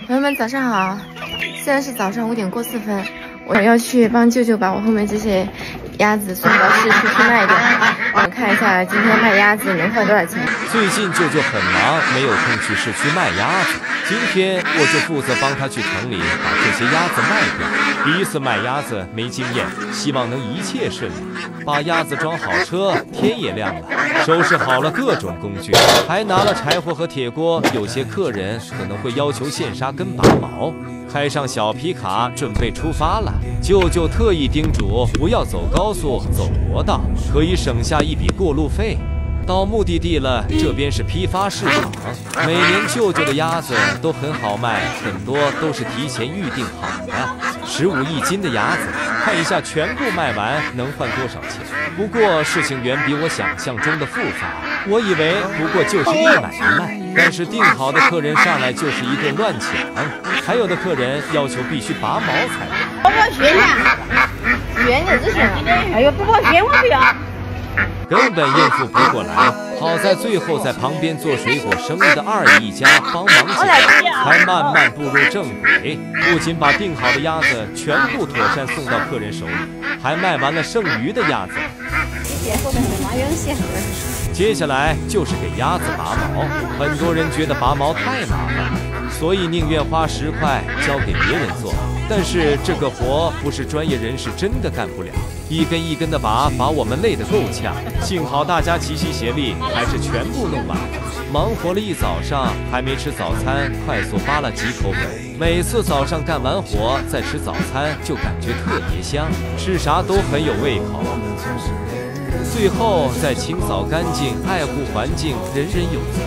朋友们，早上好！现在是早上5点过4分，我要去帮舅舅把我后面这些鸭子送到市区去卖掉。我们看一下今天卖鸭子能换多少钱。最近舅舅很忙，没有空去市区卖鸭子。今天我就负责帮他去城里把这些鸭子卖掉。第一次卖鸭子没经验，希望能一切顺利。把鸭子装好车，天也亮了，收拾好了各种工具，还拿了柴火和铁锅。有些客人可能会要求现杀跟拔毛。开上小皮卡，准备出发了。舅舅特意叮嘱不要走高速，走国道，可以省下一笔过路费。到目的地了，这边是批发市场。每年舅舅的鸭子都很好卖，很多都是提前预定好的。15亿斤的鸭子，看一下全部卖完能换多少钱。不过事情远比我想象中的复杂，我以为不过就是一买一卖，但是订好的客人上来就是一顿乱抢，还有的客人要求必须拔毛才能。不剥血呀，原的这些，哎呦，不剥血我不要。根本应付不过来，好在最后在旁边做水果生意的二姨一家帮忙解决，才慢慢步入正轨。不仅把订好的鸭子全部妥善送到客人手里，还卖完了剩余的鸭子。接下来就是给鸭子拔毛，很多人觉得拔毛太麻烦了，所以宁愿花10块交给别人做。但是这个活不是专业人士真的干不了，一根一根的拔，把我们累得够呛。幸好大家齐心协力，还是全部弄完了。忙活了一早上，还没吃早餐，快速扒了几口粉。每次早上干完活再吃早餐，就感觉特别香，吃啥都很有胃口。最后再清扫干净，爱护环境，人人有责。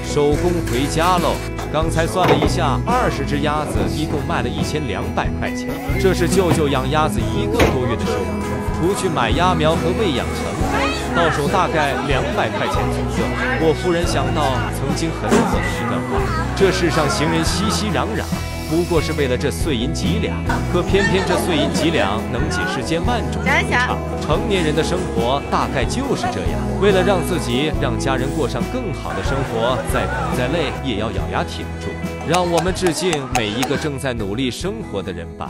收工回家喽。刚才算了一下，20只鸭子一共卖了1200块钱，这是舅舅养鸭子1个多月的收入，除去买鸭苗和喂养成本，到手大概200块钱左右。我忽然想到曾经很火的一段话：这世上行人熙熙攘攘，不过是为了这碎银几两，可偏偏这碎银几两能解世间万种惆怅。成年人的生活大概就是这样，为了让自己、让家人过上更好的生活，再苦再累也要咬牙挺住。让我们致敬每一个正在努力生活的人吧。